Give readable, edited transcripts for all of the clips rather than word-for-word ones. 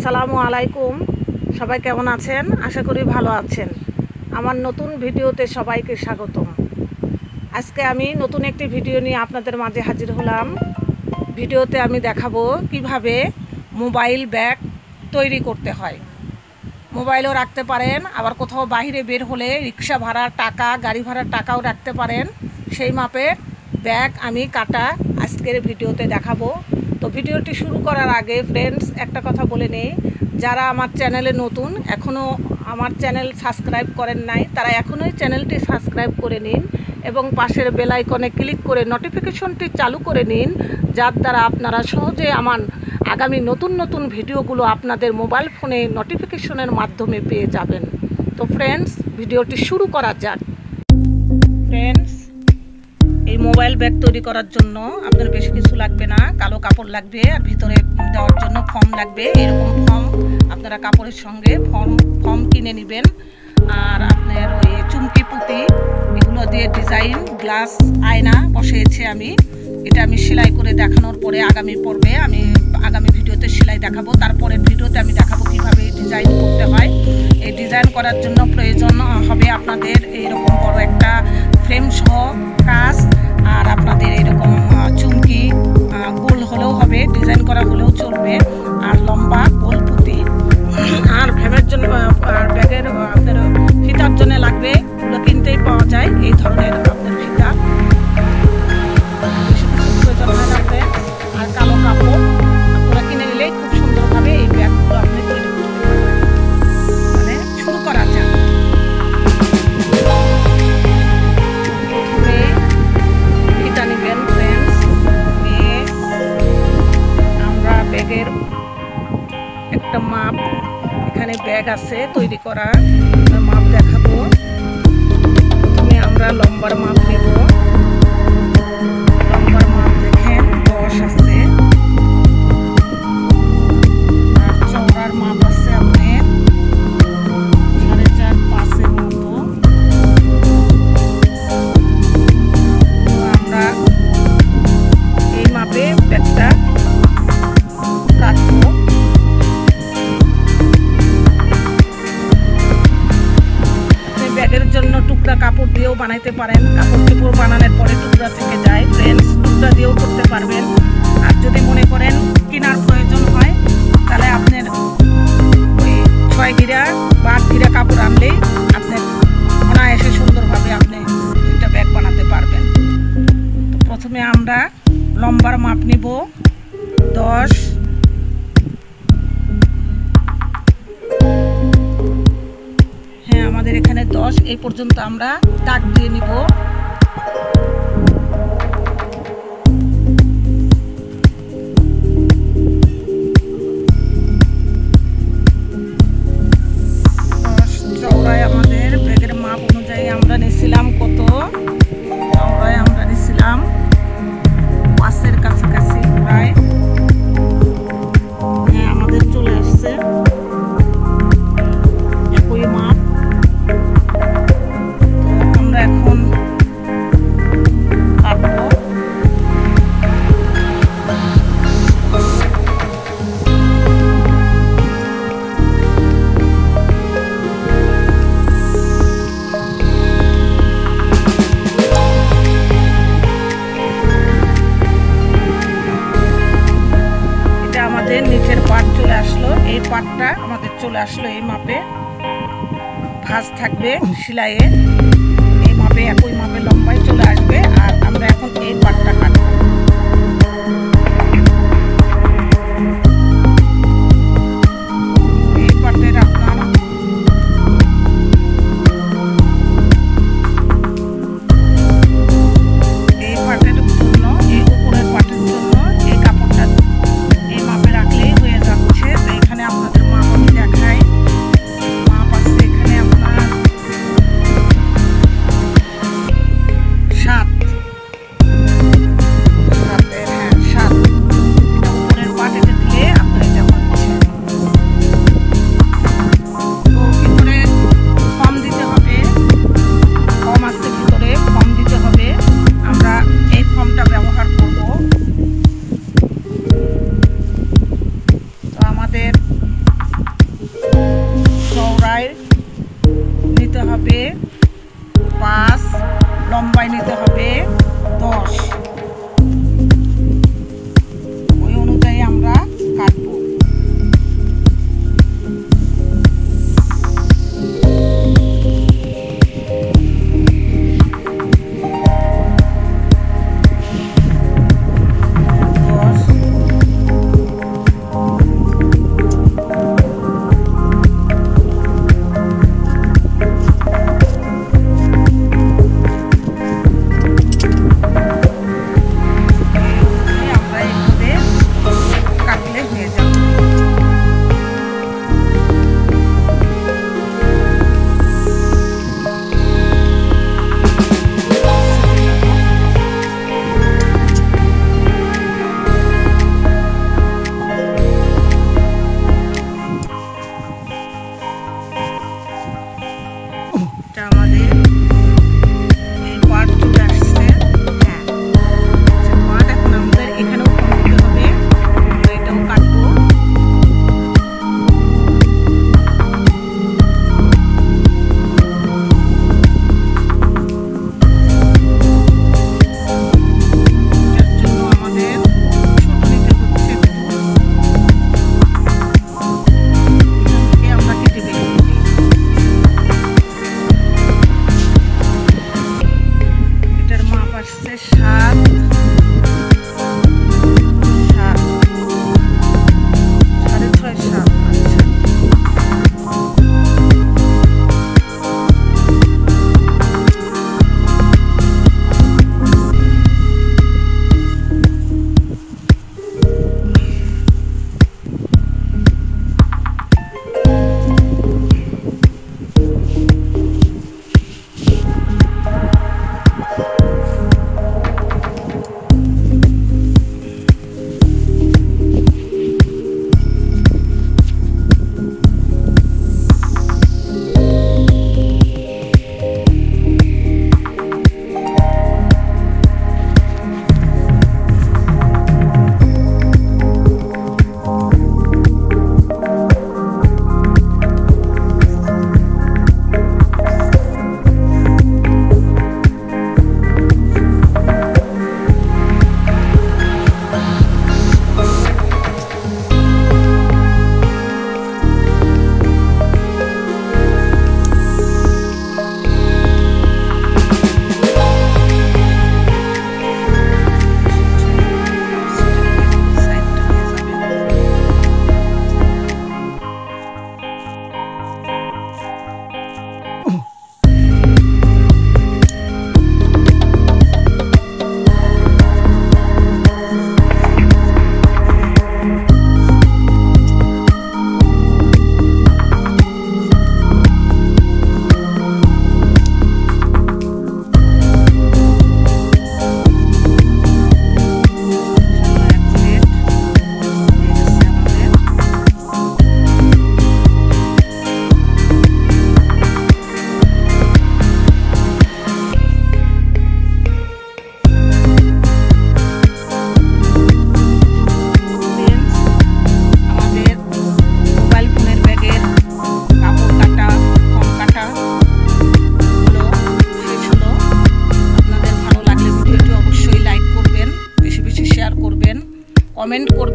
আসসালামু আলাইকুম। সবাই কেমন আছেন? আশা করি ভালো আছেন। আমার নতুন ভিডিওতে সবাইকে স্বাগতম। আজকে আমি নতুন একটি ভিডিও নিয়ে আপনাদের মাঝে হাজির হলাম। ভিডিওতে আমি দেখাবো কিভাবে মোবাইল ব্যাগ তৈরি করতে হয়। মোবাইলও রাখতে পারেন, আবার কোথাও বাইরে বের হলে রিক্সা ভাড়ার টাকা, গাড়ি ভাড়ার টাকাও রাখতে পারেন। সেই মাপের ব্যাগ আমি কাটা আজকের ভিডিওতে দেখাবো। তো ভিডিওটি শুরু করার আগে ফ্রেন্ডস একটা কথা বলে নেই, যারা আমার চ্যানেলে নতুন, এখনও আমার চ্যানেল সাবস্ক্রাইব করেন নাই, তারা এখনই চ্যানেলটি সাবস্ক্রাইব করে নিন এবং পাশের বেল আইকনে ক্লিক করে নোটিফিকেশনটি চালু করে নিন, যার দ্বারা আপনারা সহজে আমার আগামী নতুন নতুন ভিডিওগুলো আপনাদের মোবাইল ফোনে নোটিফিকেশনের মাধ্যমে পেয়ে যাবেন। তো ফ্রেন্ডস, ভিডিওটি শুরু করা যাক। ফ্রেন্ডস, এই মোবাইল ব্যাগ তৈরি করার জন্য আপনার বেশি কিছু লাগবে না। কালো কাপড় লাগবে, আর ভিতরে দেওয়ার জন্য ফর্ম লাগবে। এরকম ফর্ম আপনারা কাপড়ের সঙ্গে ফর্ম কিনে নেবেন। আর আপনার ওই চুমকি পুঁতি এগুলো দিয়ে ডিজাইন গ্লাস আয়না বসিয়েছি আমি। এটা আমি সেলাই করে দেখানোর পরে আগামী পর্বে আগামী ভিডিওতে সেলাই দেখাবো। তারপরের ভিডিওতে আমি দেখাবো কীভাবে ডিজাইন করতে হয়। এই ডিজাইন করার জন্য প্রয়োজন হবে আপনাদের এইরকম বড় একটা ফ্রেম সহ কাজ, আর আপনাদের এরকম চুমকি গোল হলেও হবে, ডিজাইন করা হলেও চলবে, আর লম্বা গোল পুঁতি। আর ফ্রেমের জন্য আর ব্যাগের আপনার ফিতার জন্য লাগবে, ওগুলো কিনতেই পাওয়া যায় এই ধরনের আপনার ফিতা। আর কালো কাপড় আপনারা কিনে নিলেই খুব সুন্দরভাবে এই ব্যাগগুলো আপনি তৈরি করতে পারবেন। মানে শুরু করা যাক। প্রথমে ফিতা নেবেন ফ্রেন্ডস, নিয়ে আমরা ব্যাগের একটা মাপ, এখানে ব্যাগ আছে তৈরি করা, মাপ দেখাবো। প্রথমে আমরা লম্বার মাপ নেব। লম্বার মাপ দেখেন 10 আছে, আর চওড়ার মাপ আছে আপনার 4.5-5 মতো। আমরা এই মাপে ব্যাগটা কাটবো। ব্যাগের জন্য টুকরা কাপড় দিয়েও বানাইতে পারেন। কাপড় চোপড় বানানোর পরে টুকরা থেকে যায় ফ্রেন্ডস, টুকরা দিয়েও করতে পারবেন। আর যদি মনে করেন কেনার প্রয়োজন হয়, তাহলে আপনার ওই 6 ঘিরা বা 8 ঘিরা কাপড় আনলেই আপনার অনায়াসে সুন্দরভাবে আপনি একটা ব্যাগ বানাতে পারবেন। তো প্রথমে আমরা লম্বার মাপ নিব 10। আমাদের এখানে 10 এই পর্যন্ত আমরা দাগ দিয়ে নিব। চওড়ায় আমাদের ব্যাগের মাপ অনুযায়ী আমরা নিয়েছিলাম কত? চওড়ায় আমরা নিয়েছিলাম 5-এর কাছাকাছি প্রায়। আমাদের চলে আসছে একই মাপ। এখন কাটবো। এটা আমাদের নিচের পার্ট চলে আসলো, এই পার্টটা আমাদের চলে আসলো এই মাপে। ভাঁজ থাকবে সেলাইয়ে, এই মাপে একই মাপে লম্বায় চলে আসবে। আর আমরা এখন এই পাটটা কাটবো। এই পাটের আপনার এই পাটের জন্য, এই উপরের পাটের জন্য এই কাপড়টা এই মাপে রাখলেই হয়ে যাচ্ছে। তো এখানে আপনাদের মাপ আমি দেখাই। মাপ আছে এখানে আপনার 7।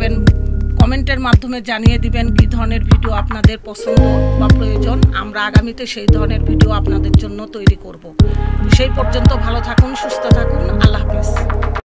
থাকবেন। কমেন্টের মাধ্যমে জানিয়ে দিবেন কী ধরনের ভিডিও আপনাদের পছন্দ বা প্রয়োজন। আমরা আগামীতে সেই ধরনের ভিডিও আপনাদের জন্য তৈরি করব। সেই পর্যন্ত ভালো থাকুন, সুস্থ থাকুন। আল্লাহ হাফেজ।